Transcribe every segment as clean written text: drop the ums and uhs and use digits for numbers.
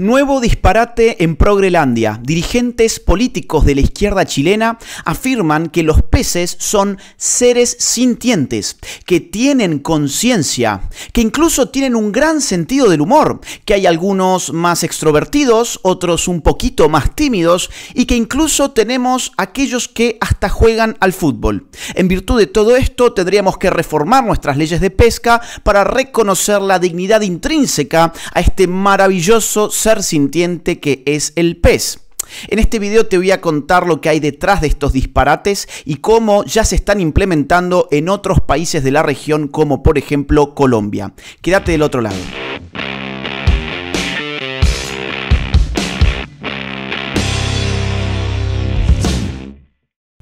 Nuevo disparate en Progrelandia. Dirigentes políticos de la izquierda chilena afirman que los peces son seres sintientes, que tienen conciencia, que incluso tienen un gran sentido del humor, que hay algunos más extrovertidos, otros un poquito más tímidos y que incluso tenemos aquellos que hasta juegan al fútbol. En virtud de todo esto, tendríamos que reformar nuestras leyes de pesca para reconocer la dignidad intrínseca a este maravilloso ser sintiente que es el pez. En este video te voy a contar lo que hay detrás de estos disparates y cómo ya se están implementando en otros países de la región, como por ejemplo Colombia. Quédate del otro lado.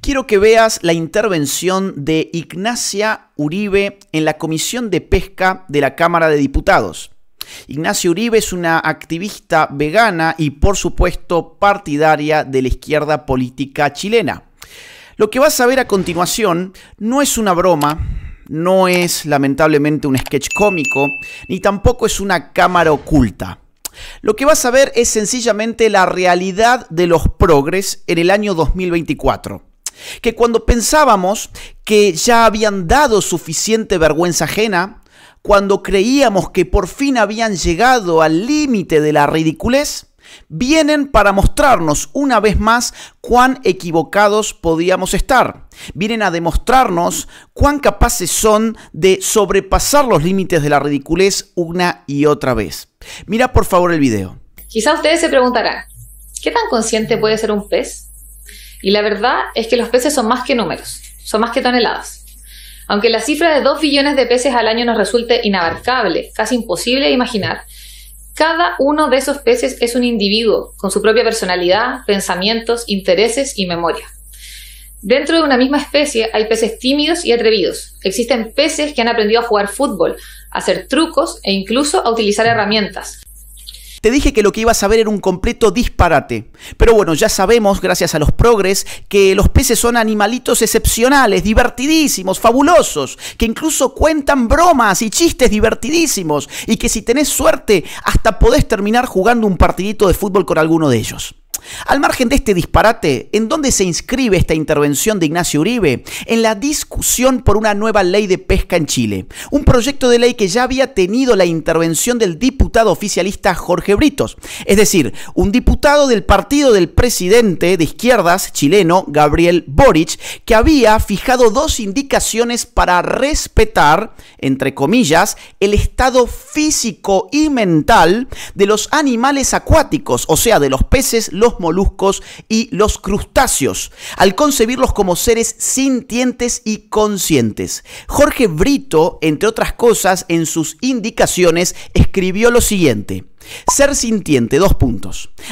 Quiero que veas la intervención de Ignacia Uribe en la Comisión de Pesca de la Cámara de Diputados. Ignacia Uribe es una activista vegana y, por supuesto, partidaria de la izquierda política chilena. Lo que vas a ver a continuación no es una broma, no es lamentablemente un sketch cómico, ni tampoco es una cámara oculta. Lo que vas a ver es sencillamente la realidad de los progres en el año 2024. Que cuando pensábamos que ya habían dado suficiente vergüenza ajena, cuando creíamos que por fin habían llegado al límite de la ridiculez, vienen para mostrarnos una vez más cuán equivocados podíamos estar. Vienen a demostrarnos cuán capaces son de sobrepasar los límites de la ridiculez una y otra vez. Mira por favor el video. Quizá ustedes se preguntarán, ¿qué tan consciente puede ser un pez? Y la verdad es que los peces son más que números, son más que toneladas. Aunque la cifra de 2 billones de peces al año nos resulte inabarcable, casi imposible de imaginar, cada uno de esos peces es un individuo con su propia personalidad, pensamientos, intereses y memoria. Dentro de una misma especie hay peces tímidos y atrevidos. Existen peces que han aprendido a jugar fútbol, a hacer trucos e incluso a utilizar herramientas. Te dije que lo que ibas a ver era un completo disparate. Pero bueno, ya sabemos, gracias a los progres, que los peces son animalitos excepcionales, divertidísimos, fabulosos, que incluso cuentan bromas y chistes divertidísimos y que si tenés suerte, hasta podés terminar jugando un partidito de fútbol con alguno de ellos. Al margen de este disparate, ¿en dónde se inscribe esta intervención de Ignacia Uribe? En la discusión por una nueva ley de pesca en Chile. Un proyecto de ley que ya había tenido la intervención del diputado oficialista Jorge Britos. Es decir, un diputado del partido del presidente de izquierdas chileno, Gabriel Boric, que había fijado 2 indicaciones para respetar, entre comillas, el estado físico y mental de los animales acuáticos, o sea, de los peces, los moluscos y los crustáceos, al concebirlos como seres sintientes y conscientes. Jorge Brito, entre otras cosas, en sus indicaciones escribió lo siguiente: ser sintiente, :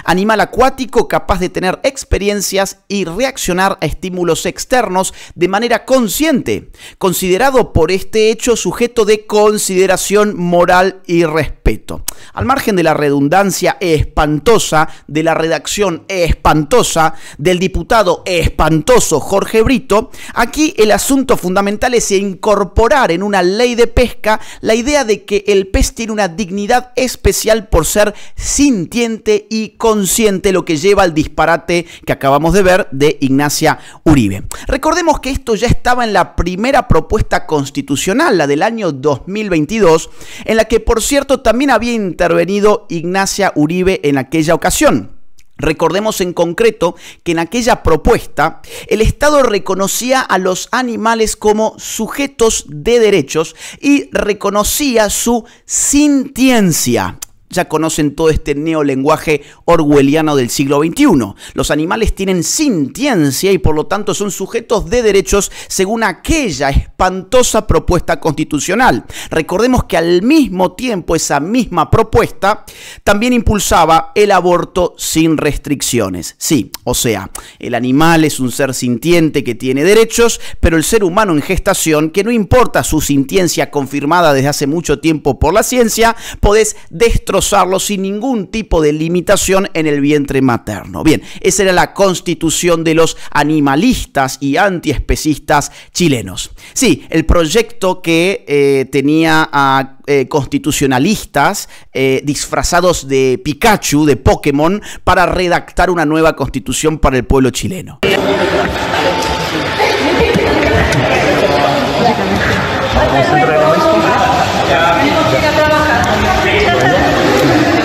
animal acuático capaz de tener experiencias y reaccionar a estímulos externos de manera consciente, considerado por este hecho sujeto de consideración moral y respeto. Al margen de la redundancia espantosa de la redacción espantosa del diputado espantoso Jorge Brito, aquí el asunto fundamental es incorporar en una ley de pesca la idea de que el pez tiene una dignidad especial por ser sintiente y consciente, lo que lleva al disparate que acabamos de ver de Ignacia Uribe. Recordemos que esto ya estaba en la primera propuesta constitucional, la del año 2022, en la que por cierto también había intervenido Ignacia Uribe en aquella ocasión. Recordemos en concreto que en aquella propuesta el Estado reconocía a los animales como sujetos de derechos y reconocía su sintiencia. Ya conocen todo este neolenguaje orwelliano del siglo XXI. Los animales tienen sintiencia y por lo tanto son sujetos de derechos según aquella espantosa propuesta constitucional. Recordemos que al mismo tiempo esa misma propuesta también impulsaba el aborto sin restricciones. Sí, o sea, el animal es un ser sintiente que tiene derechos, pero el ser humano en gestación, que no importa su sintiencia confirmada desde hace mucho tiempo por la ciencia, podés destrozar destrozarlo sin ningún tipo de limitación en el vientre materno. Bien, esa era la constitución de los animalistas y antiespecistas chilenos. Sí, el proyecto que tenía a constitucionalistas disfrazados de Pikachu, de Pokémon, para redactar una nueva constitución para el pueblo chileno.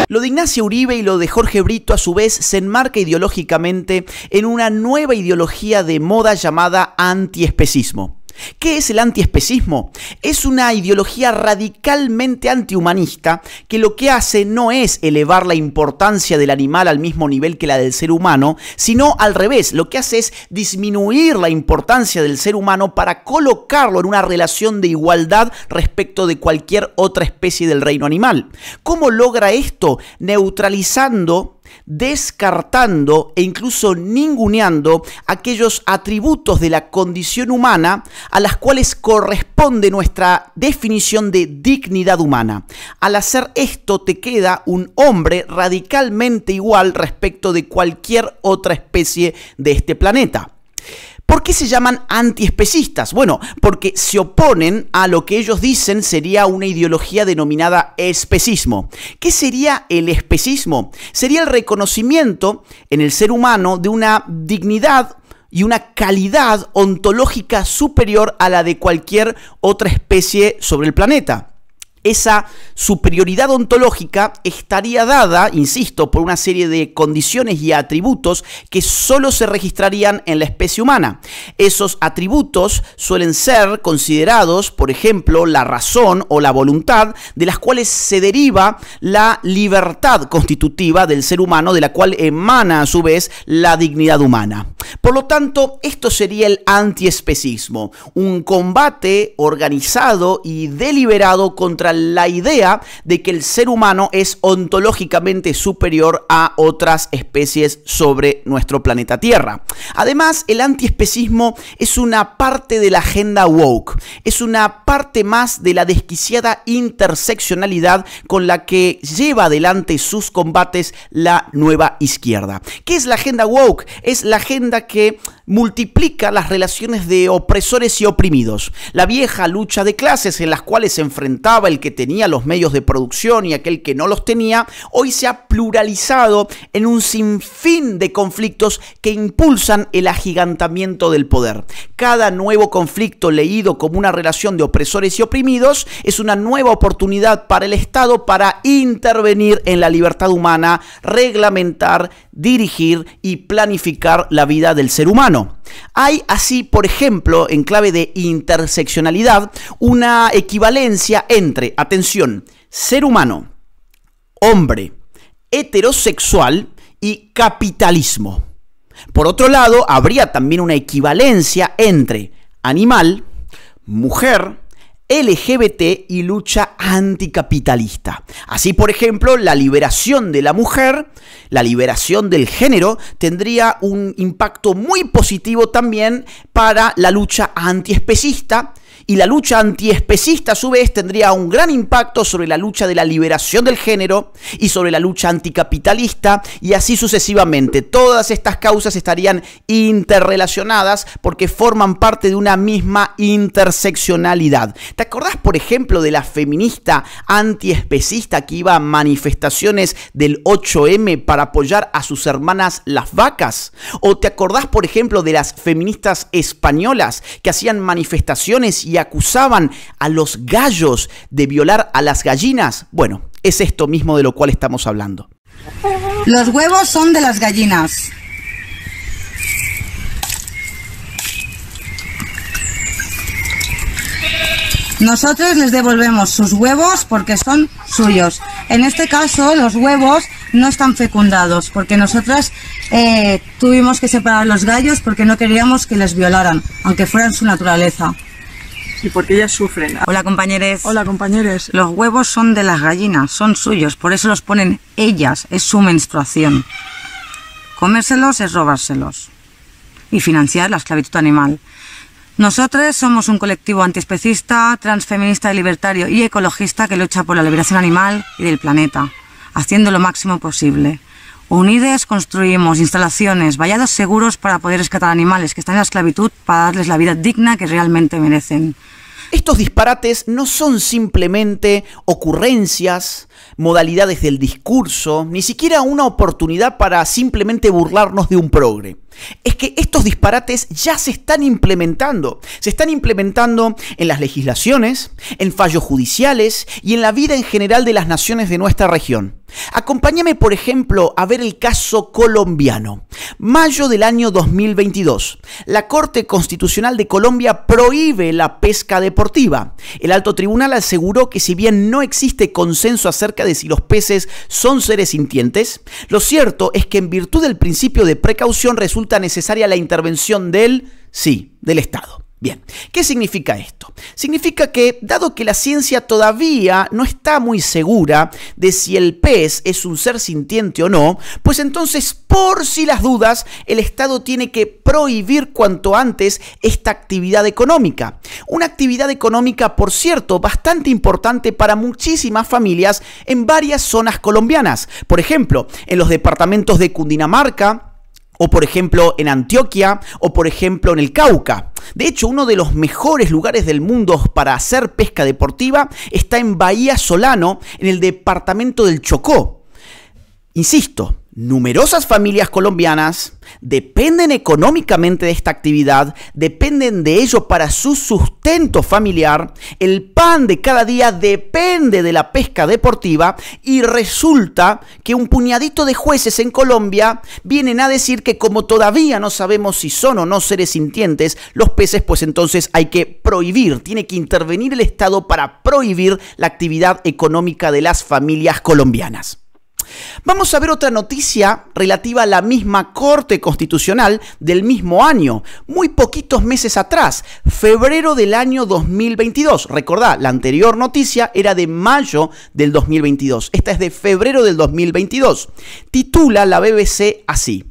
Lo de Ignacio Uribe y lo de Jorge Brito a su vez se enmarca ideológicamente en una nueva ideología de moda llamada antiespecismo. ¿Qué es el antiespecismo? Es una ideología radicalmente antihumanista que lo que hace no es elevar la importancia del animal al mismo nivel que la del ser humano, sino al revés, lo que hace es disminuir la importancia del ser humano para colocarlo en una relación de igualdad respecto de cualquier otra especie del reino animal. ¿Cómo logra esto? Neutralizando, descartando e incluso ninguneando aquellos atributos de la condición humana a las cuales corresponde nuestra definición de dignidad humana. Al hacer esto te queda un hombre radicalmente igual respecto de cualquier otra especie de este planeta. ¿Por qué se llaman antiespecistas? Bueno, porque se oponen a lo que ellos dicen sería una ideología denominada especismo. ¿Qué sería el especismo? Sería el reconocimiento en el ser humano de una dignidad y una calidad ontológica superior a la de cualquier otra especie sobre el planeta. Esa superioridad ontológica estaría dada, insisto, por una serie de condiciones y atributos que solo se registrarían en la especie humana. Esos atributos suelen ser considerados, por ejemplo, la razón o la voluntad, de las cuales se deriva la libertad constitutiva del ser humano, de la cual emana a su vez la dignidad humana. Por lo tanto, esto sería el antiespecismo, un combate organizado y deliberado contra la idea de que el ser humano es ontológicamente superior a otras especies sobre nuestro planeta Tierra. Además, el antiespecismo es una parte de la agenda woke, es una parte más de la desquiciada interseccionalidad con la que lleva adelante sus combates la nueva izquierda. ¿Qué es la agenda woke? Es la agenda que multiplica las relaciones de opresores y oprimidos. La vieja lucha de clases en las cuales se enfrentaba el que tenía los medios de producción y aquel que no los tenía, hoy se ha pluralizado en un sinfín de conflictos que impulsan el agigantamiento del poder. Cada nuevo conflicto leído como una relación de opresores y oprimidos es una nueva oportunidad para el Estado para intervenir en la libertad humana, reglamentar, dirigir y planificar la vida del ser humano. Hay así, por ejemplo, en clave de interseccionalidad, una equivalencia entre, atención, ser humano, hombre, heterosexual y capitalismo. Por otro lado, habría también una equivalencia entre animal, mujer, LGBT y lucha anticapitalista. Así, por ejemplo, la liberación de la mujer, la liberación del género, tendría un impacto muy positivo también para la lucha antiespecista, y la lucha antiespecista a su vez tendría un gran impacto sobre la lucha de la liberación del género y sobre la lucha anticapitalista, y así sucesivamente. Todas estas causas estarían interrelacionadas porque forman parte de una misma interseccionalidad. ¿Te acordás, por ejemplo, de la feminista antiespecista que iba a manifestaciones del 8M para apoyar a sus hermanas las vacas? ¿O te acordás, por ejemplo, de las feministas españolas que hacían manifestaciones y acusaban a los gallos de violar a las gallinas? Bueno, es esto mismo de lo cual estamos hablando. Los huevos son de las gallinas. Nosotros les devolvemos sus huevos porque son suyos. En este caso, los huevos no están fecundados porque nosotras tuvimos que separar los gallos porque no queríamos que les violaran, aunque fueran su naturaleza. Y porque ellas sufren. Hola, compañeros. Hola, compañeros. Los huevos son de las gallinas, son suyos, por eso los ponen ellas, es su menstruación. Comérselos es robárselos y financiar la esclavitud animal. Nosotros somos un colectivo antiespecista, transfeminista, libertario y ecologista que lucha por la liberación animal y del planeta. haciendo lo máximo posible. Unides construimos instalaciones, vallados seguros para poder rescatar animales que están en la esclavitud para darles la vida digna que realmente merecen. Estos disparates no son simplemente ocurrencias, modalidades del discurso, ni siquiera una oportunidad para simplemente burlarnos de un progre. Es que estos disparates ya se están implementando. Se están implementando en las legislaciones, en fallos judiciales y en la vida en general de las naciones de nuestra región. Acompáñame, por ejemplo, a ver el caso colombiano. Mayo del año 2022. La Corte Constitucional de Colombia prohíbe la pesca deportiva. El alto tribunal aseguró que si bien no existe consenso acerca de si los peces son seres sintientes, lo cierto es que en virtud del principio de precaución resulta necesaria la intervención del Estado. Bien, ¿qué significa esto? Significa que, dado que la ciencia todavía no está muy segura de si el pez es un ser sintiente o no, pues entonces, por si las dudas, el Estado tiene que prohibir cuanto antes esta actividad económica. Una actividad económica, por cierto, bastante importante para muchísimas familias en varias zonas colombianas. Por ejemplo, en los departamentos de Cundinamarca, o por ejemplo en Antioquia, o por ejemplo en el Cauca. De hecho, uno de los mejores lugares del mundo para hacer pesca deportiva está en Bahía Solano, en el departamento del Chocó. Insisto, numerosas familias colombianas dependen económicamente de esta actividad, dependen de ello para su sustento familiar, el pan de cada día depende de la pesca deportiva y resulta que un puñadito de jueces en Colombia vienen a decir que como todavía no sabemos si son o no seres sintientes los peces, pues entonces hay que prohibir, tiene que intervenir el Estado para prohibir la actividad económica de las familias colombianas. Vamos a ver otra noticia relativa a la misma Corte Constitucional del mismo año, muy poquitos meses atrás, febrero del año 2022. Recordá, la anterior noticia era de mayo del 2022, esta es de febrero del 2022. Titula la BBC así: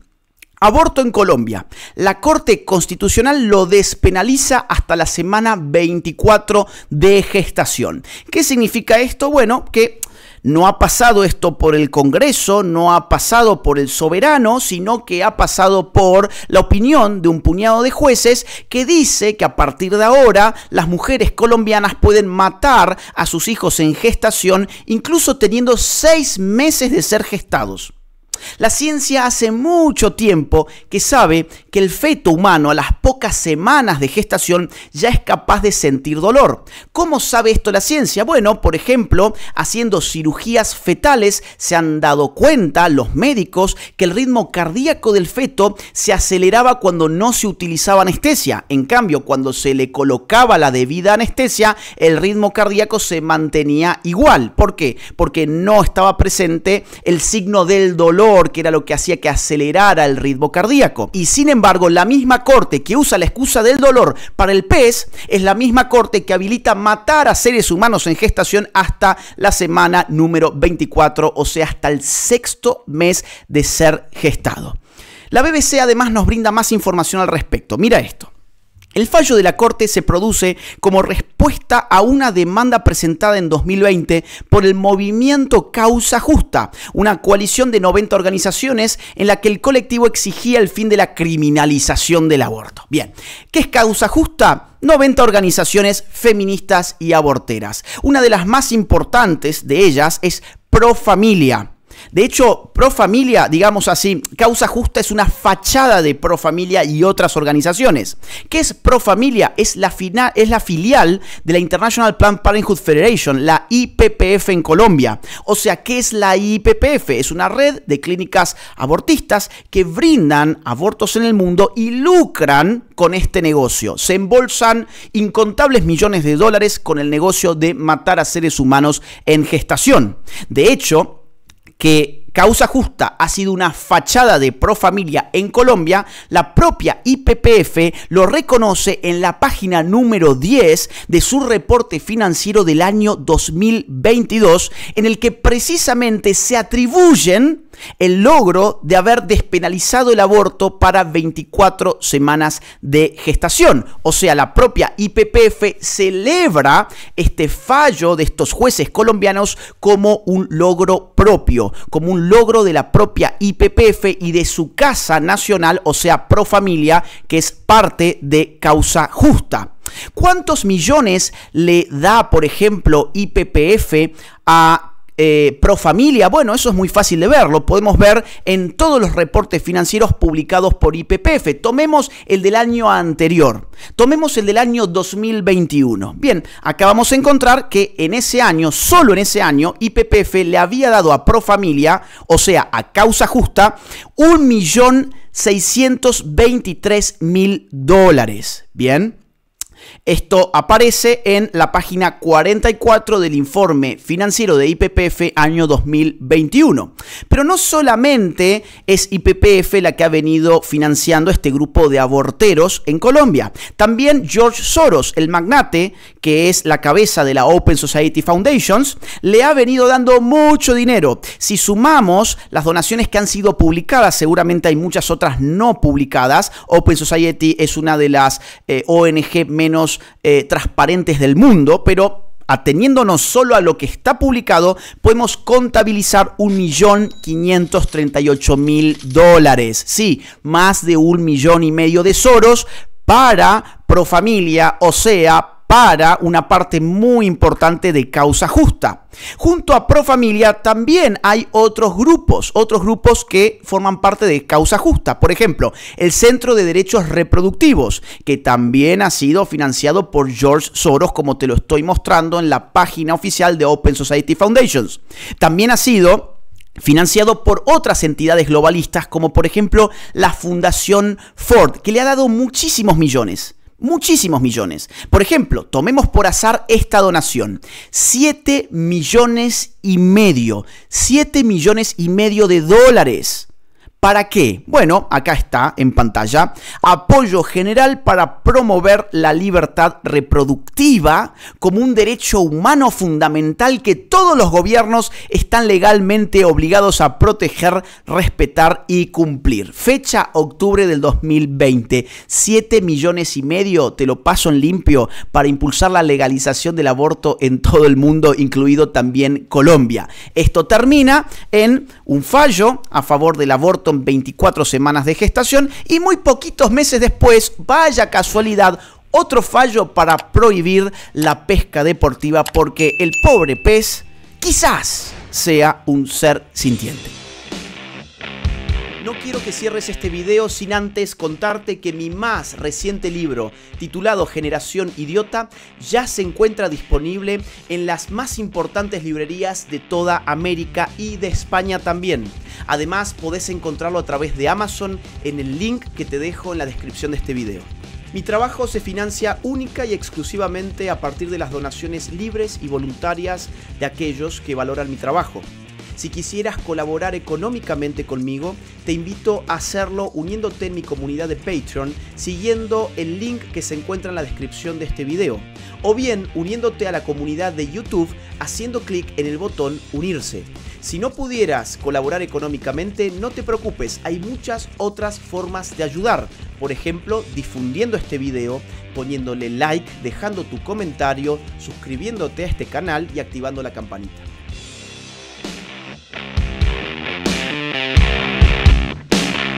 aborto en Colombia. La Corte Constitucional lo despenaliza hasta la semana 24 de gestación. ¿Qué significa esto? Bueno, que no ha pasado esto por el Congreso, no ha pasado por el soberano, sino que ha pasado por la opinión de un puñado de jueces que dice que a partir de ahora las mujeres colombianas pueden matar a sus hijos en gestación, incluso teniendo 6 meses de ser gestados. La ciencia hace mucho tiempo que sabe que el feto humano a las pocas semanas de gestación ya es capaz de sentir dolor. ¿Cómo sabe esto la ciencia? Bueno, por ejemplo, haciendo cirugías fetales se han dado cuenta los médicos que el ritmo cardíaco del feto se aceleraba cuando no se utilizaba anestesia. En cambio, cuando se le colocaba la debida anestesia, el ritmo cardíaco se mantenía igual. ¿Por qué? Porque no estaba presente el signo del dolor, que era lo que hacía que acelerara el ritmo cardíaco. Y sin embargo, la misma corte que usa la excusa del dolor para el pez es la misma corte que habilita matar a seres humanos en gestación hasta la semana número 24, o sea, hasta el 6º mes de ser gestado. La BBC además nos brinda más información al respecto. Mira esto. El fallo de la Corte se produce como respuesta a una demanda presentada en 2020 por el movimiento Causa Justa, una coalición de 90 organizaciones en la que el colectivo exigía el fin de la criminalización del aborto. Bien, ¿qué es Causa Justa? 90 organizaciones feministas y aborteras. Una de las más importantes de ellas es Pro Familia. De hecho, Pro Familia, digamos así, Causa Justa es una fachada de Pro Familia y otras organizaciones. ¿Qué es Pro Familia? Es la filial de la International Planned Parenthood Federation, la IPPF en Colombia. O sea, ¿qué es la IPPF? Es una red de clínicas abortistas que brindan abortos en el mundo y lucran con este negocio. Se embolsan incontables millones de dólares con el negocio de matar a seres humanos en gestación. De hecho, que Causa Justa ha sido una fachada de Pro Familia en Colombia, la propia IPPF lo reconoce en la página número 10 de su reporte financiero del año 2022, en el que precisamente se atribuyen el logro de haber despenalizado el aborto para 24 semanas de gestación. O sea, la propia YPF celebra este fallo de estos jueces colombianos como un logro propio, como un logro de la propia YPF y de su Casa Nacional, o sea, Profamilia, que es parte de Causa Justa. ¿Cuántos millones le da, por ejemplo, YPF a Profamilia? Bueno, eso es muy fácil de ver, lo podemos ver en todos los reportes financieros publicados por YPF. Tomemos el del año anterior, tomemos el del año 2021. Bien, acá vamos a encontrar que en ese año, solo en ese año, YPF le había dado a Profamilia, o sea, a Causa Justa, $1.623.000. Bien. Esto aparece en la página 44 del informe financiero de YPF año 2021. Pero no solamente es YPF la que ha venido financiando este grupo de aborteros en Colombia. También George Soros, el magnate, que es la cabeza de la Open Society Foundations, le ha venido dando mucho dinero. Si sumamos las donaciones que han sido publicadas, seguramente hay muchas otras no publicadas. Open Society es una de las ONG menos transparentes del mundo, pero ateniéndonos solo a lo que está publicado, podemos contabilizar $1.538.000. Sí, más de 1,5 millones de Soros para Profamilia, o sea, para una parte muy importante de Causa Justa. Junto a Profamilia también hay otros grupos que forman parte de Causa Justa. Por ejemplo, el Centro de Derechos Reproductivos, que también ha sido financiado por George Soros, como te lo estoy mostrando en la página oficial de Open Society Foundations. También ha sido financiado por otras entidades globalistas, como por ejemplo la Fundación Ford, que le ha dado muchísimos millones. Muchísimos millones. Por ejemplo, tomemos por azar esta donación. 7,5 millones. 7,5 millones de dólares. ¿Para qué? Bueno, acá está en pantalla. Apoyo general para promover la libertad reproductiva como un derecho humano fundamental que todos los gobiernos están legalmente obligados a proteger, respetar y cumplir. Fecha octubre del 2020. 7,5 millones, te lo paso en limpio, para impulsar la legalización del aborto en todo el mundo, incluido también Colombia. Esto termina en un fallo a favor del aborto en 24 semanas de gestación y muy poquitos meses después, vaya casualidad, otro fallo para prohibir la pesca deportiva porque el pobre pez quizás sea un ser sintiente. No quiero que cierres este video sin antes contarte que mi más reciente libro, titulado Generación Idiota, ya se encuentra disponible en las más importantes librerías de toda América y de España también. Además, podés encontrarlo a través de Amazon en el link que te dejo en la descripción de este video. Mi trabajo se financia única y exclusivamente a partir de las donaciones libres y voluntarias de aquellos que valoran mi trabajo. Si quisieras colaborar económicamente conmigo, te invito a hacerlo uniéndote en mi comunidad de Patreon, siguiendo el link que se encuentra en la descripción de este video, o bien uniéndote a la comunidad de YouTube haciendo clic en el botón Unirse. Si no pudieras colaborar económicamente, no te preocupes, hay muchas otras formas de ayudar. Por ejemplo, difundiendo este video, poniéndole like, dejando tu comentario, suscribiéndote a este canal y activando la campanita.